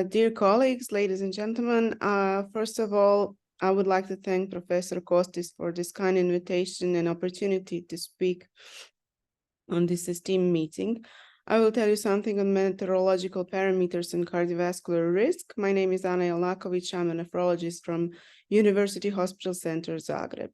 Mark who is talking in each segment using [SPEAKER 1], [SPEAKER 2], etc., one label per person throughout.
[SPEAKER 1] Dear colleagues, ladies and gentlemen, first of all, I would like to thank Professor Kostis for this kind invitation and opportunity to speak on this esteemed meeting. I will tell you something on meteorological parameters and cardiovascular risk. My name is Ana Jelakovic. I'm a nephrologist from University Hospital Center, Zagreb.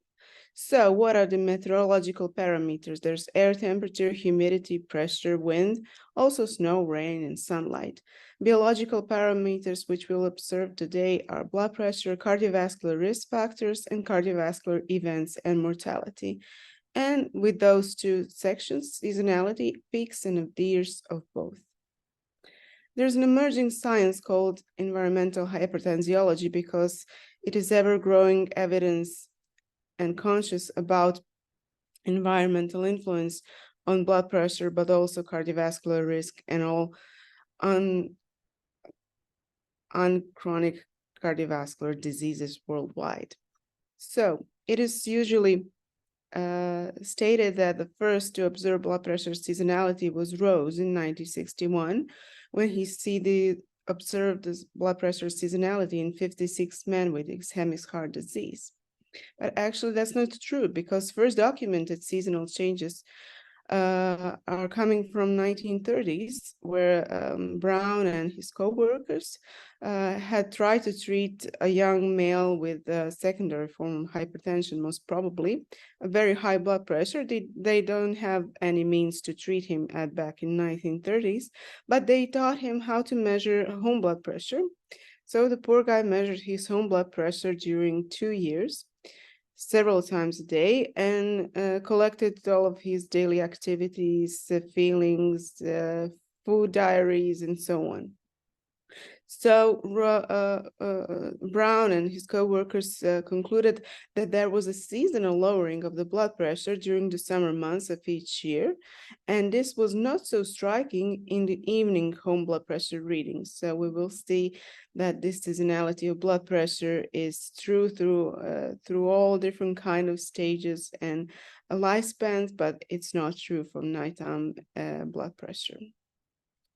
[SPEAKER 1] So what are the meteorological parameters? There's air temperature, humidity, pressure, wind, also snow, rain, and sunlight. Biological parameters which we'll observe today are blood pressure, cardiovascular risk factors, and cardiovascular events and mortality. And with those two sections, seasonality, peaks, and years of both. There's an emerging science called environmental hypertensiology because it is ever-growing evidence and conscious about environmental influence on blood pressure, but also cardiovascular risk and all on chronic cardiovascular diseases worldwide. So it is usually stated that the first to observe blood pressure seasonality was Rose in 1961, when he observed this blood pressure seasonality in 56 men with ischemic heart disease. But actually, that's not true, because first documented seasonal changes are coming from 1930s, where Brown and his co-workers had tried to treat a young male with a secondary form of hypertension, most probably a very high blood pressure. They don't have any means to treat him back in 1930s, but they taught him how to measure home blood pressure. So the poor guy measured his home blood pressure during 2 years, several times a day, and collected all of his daily activities, feelings, food diaries, and so on. So Brown and his co-workers concluded that there was a seasonal lowering of the blood pressure during the summer months of each year, and this was not so striking in the evening home blood pressure readings. So we will see that this seasonality of blood pressure is true through all different kind of stages and lifespans, but it's not true for nighttime blood pressure.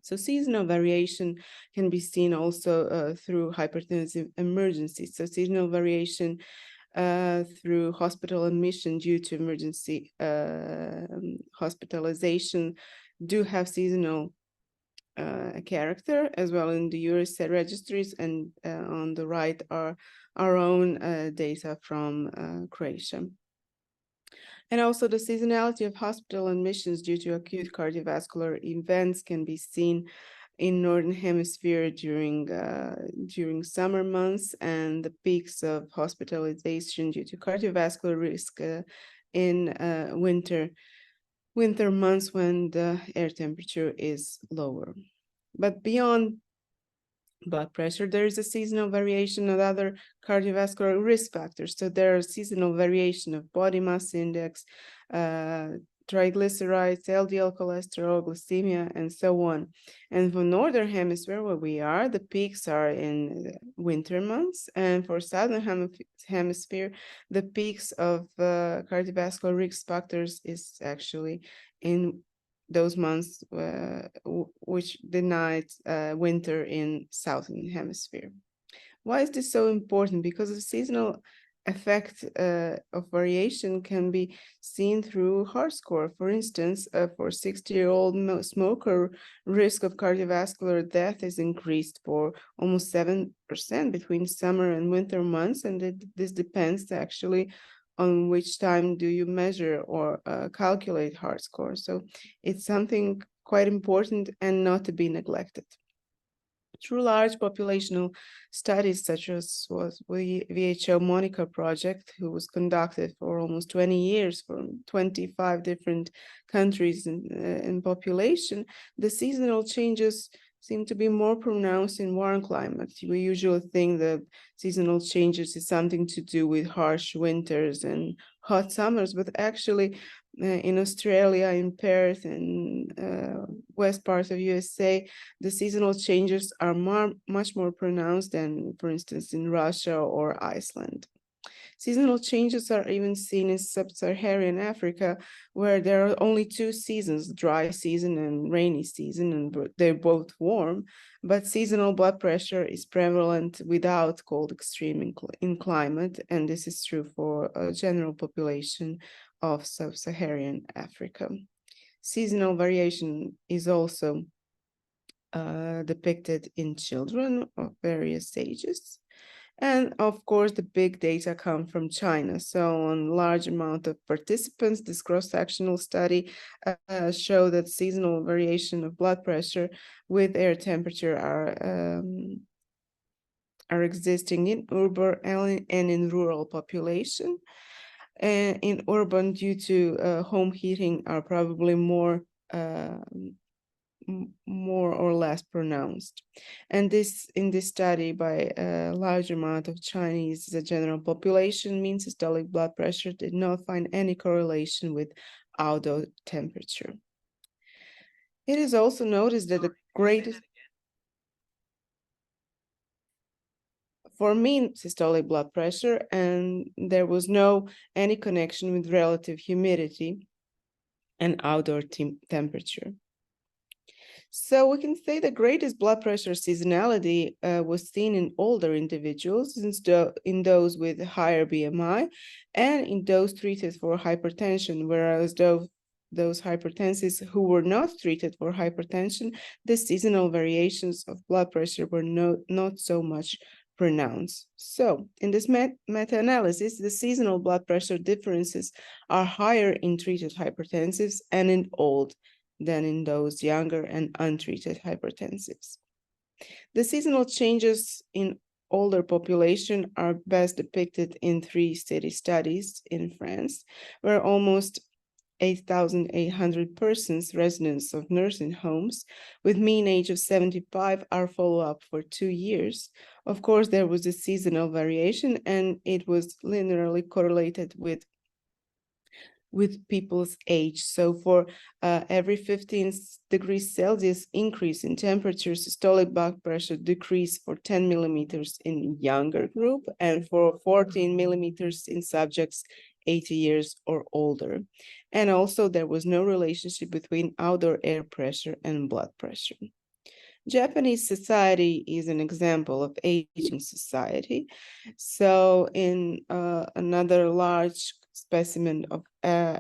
[SPEAKER 1] So seasonal variation can be seen also through hypertensive emergencies. So seasonal variation through hospital admission due to emergency hospitalization do have seasonal character, as well in the US registries, and on the right are our own data from Croatia. And also the seasonality of hospital admissions due to acute cardiovascular events can be seen in Northern Hemisphere during summer months, and the peaks of hospitalization due to cardiovascular risk in winter months when the air temperature is lower. But beyond blood pressure, there is a seasonal variation of other cardiovascular risk factors. So there are seasonal variation of body mass index, triglycerides, LDL cholesterol, glycemia, and so on. And for Northern Hemisphere, where we are, the peaks are in winter months. And for Southern Hemisphere, the peaks of cardiovascular risk factors is actually in those months which denied winter in Southern Hemisphere. Why is this so important? Because the seasonal effect of variation can be seen through heart score. For instance, for 60-year-old smoker, risk of cardiovascular death is increased for almost 7% between summer and winter months, and this depends actually on which time do you measure or calculate heart score. So it's something quite important and not to be neglected. Through large populational studies, such as was the WHO Monica project, who was conducted for almost 20 years from 25 different countries in population, the seasonal changes seem to be more pronounced in warm climates. We usually think that seasonal changes is something to do with harsh winters and hot summers, but actually in Australia, in Perth, and west parts of USA, the seasonal changes are much more pronounced than, for instance, in Russia or Iceland. Seasonal changes are even seen in sub-Saharan Africa, where there are only two seasons, dry season and rainy season, and they're both warm, but seasonal blood pressure is prevalent without cold extreme in climate, and this is true for a general population of sub-Saharan Africa. Seasonal variation is also depicted in children of various ages. And of course, the big data come from China. So on large amount of participants, this cross-sectional study showed that seasonal variation of blood pressure with air temperature are existing in urban and in rural population. And in urban, due to home heating, are probably more or less pronounced. And this in this study by a large amount of Chinese, the general population, mean systolic blood pressure did not find any correlation with outdoor temperature. It is also noticed that the greatest for mean systolic blood pressure, and there was no any connection with relative humidity and outdoor temperature. So we can say the greatest blood pressure seasonality was seen in older individuals, in those with higher BMI, and in those treated for hypertension, whereas those hypertensives who were not treated for hypertension, the seasonal variations of blood pressure were not so much pronounced. So in this meta-analysis, the seasonal blood pressure differences are higher in treated hypertensives and in old than in those younger and untreated hypertensives. The seasonal changes in older population are best depicted in 3 city studies in France, where almost 8,800 persons, residents of nursing homes, with mean age of 75, are followed up for 2 years. Of course, there was a seasonal variation, and it was linearly correlated with people's age. So for every 15 degrees Celsius increase in temperature, systolic blood pressure decreased for 10 millimeters in younger group and for 14 millimeters in subjects 80 years or older. And also there was no relationship between outdoor air pressure and blood pressure. Japanese society is an example of aging society. So in another large specimen of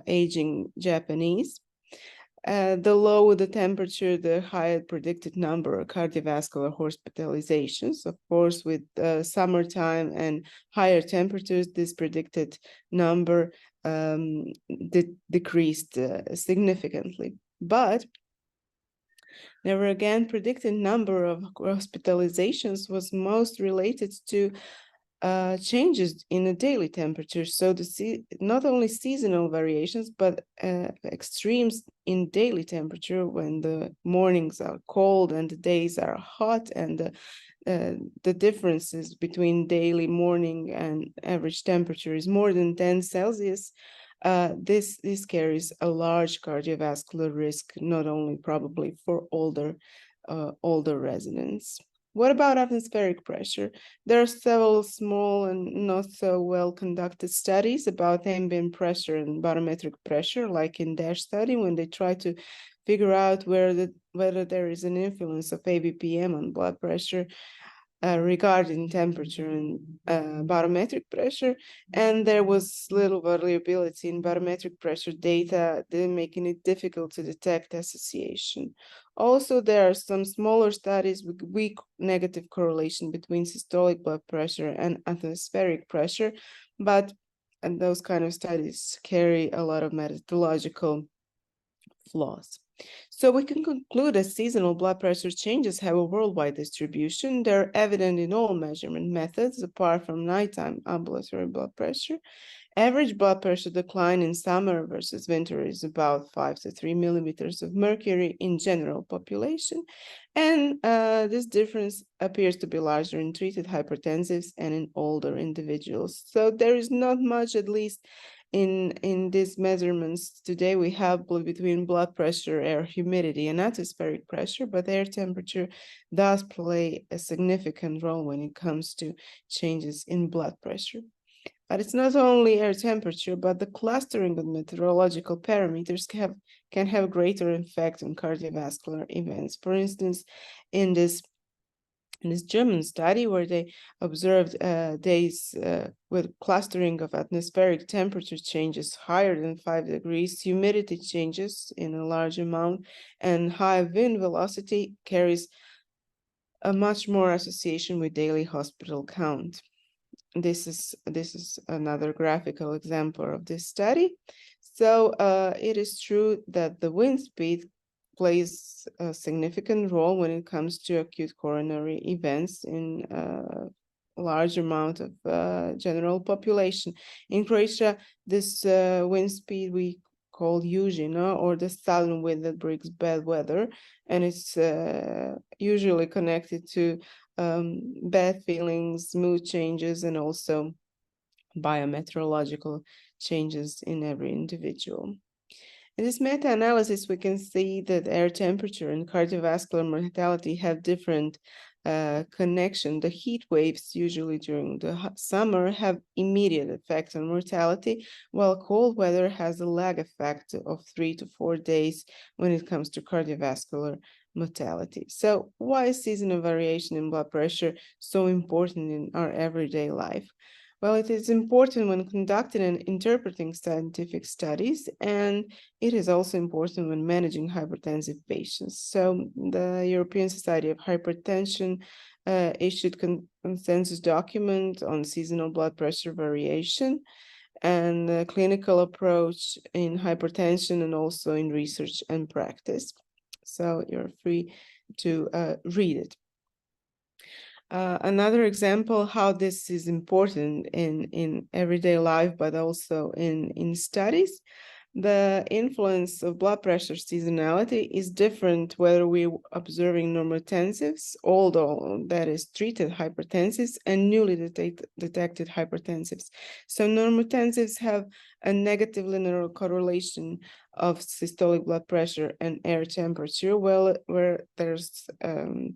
[SPEAKER 1] aging Japanese, the lower the temperature, the higher predicted number of cardiovascular hospitalizations. Of course, with summertime and higher temperatures, this predicted number decreased significantly. But never again, predicted number of hospitalizations was most related to changes in the daily temperature. So not only seasonal variations, but extremes in daily temperature when the mornings are cold and the days are hot, and the differences between daily, morning, and average temperature is more than 10 Celsius. This carries a large cardiovascular risk, not only probably for older residents. What about atmospheric pressure? There are several small and not so well conducted studies about ambient pressure and barometric pressure, like in DASH study, when they try to figure out whether there is an influence of ABPM on blood pressure regarding temperature and barometric pressure. And there was little variability in barometric pressure data, making it difficult to detect association. Also, there are some smaller studies with weak negative correlation between systolic blood pressure and atmospheric pressure, and those kind of studies carry a lot of methodological flaws. So we can conclude that seasonal blood pressure changes have a worldwide distribution. They're evident in all measurement methods, apart from nighttime ambulatory blood pressure. Average blood pressure decline in summer versus winter is about 5 to 3 millimeters of mercury in general population. And this difference appears to be larger in treated hypertensives and in older individuals. So there is not much, at least in these measurements today. We have between blood pressure, air humidity, and atmospheric pressure, but air temperature does play a significant role when it comes to changes in blood pressure. But it's not only air temperature, but the clustering of meteorological parameters can have greater effect on cardiovascular events. For instance, in this German study where they observed days with clustering of atmospheric temperature changes higher than 5 degrees, humidity changes in a large amount, and high wind velocity carries a much more association with daily hospital count. This is another graphical example of this study. So it is true that the wind speed plays a significant role when it comes to acute coronary events in a large amount of general population. In Croatia, this wind speed we call Južina, or the southern wind that brings bad weather, and it's usually connected to bad feelings, mood changes, and also biometeorological changes in every individual. In this meta-analysis, we can see that air temperature and cardiovascular mortality have different connection. The heat waves, usually during the summer, have immediate effects on mortality, while cold weather has a lag effect of 3 to 4 days when it comes to cardiovascular mortality. So why is seasonal variation in blood pressure so important in our everyday life? Well, it is important when conducting and interpreting scientific studies, and it is also important when managing hypertensive patients. So the European Society of Hypertension issued consensus document on seasonal blood pressure variation and the clinical approach in hypertension and also in research and practice. So you're free to read it. Another example how this is important in everyday life, but also in studies. The influence of blood pressure seasonality is different whether we're observing normotensives, although that is treated hypertensives, and newly detected hypertensives. So normotensives have a negative linear correlation of systolic blood pressure and air temperature, where there's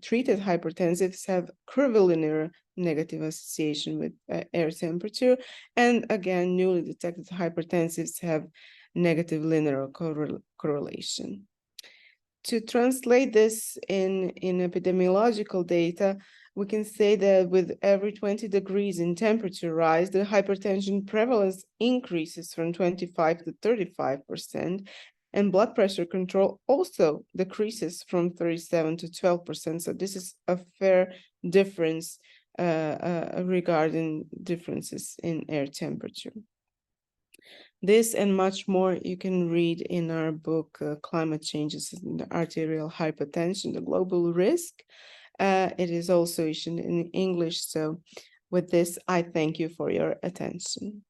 [SPEAKER 1] treated hypertensives have curvilinear negative association with air temperature, and again, newly detected hypertensives have negative linear correlation. To translate this in epidemiological data, we can say that with every 20 degrees in temperature rise, the hypertension prevalence increases from 25 to 35%, and blood pressure control also decreases from 37 to 12%. So this is a fair difference regarding differences in air temperature. This and much more you can read in our book, Climate Changes in the Arterial Hypertension, the Global Risk. It is also issued in English. So with this, I thank you for your attention.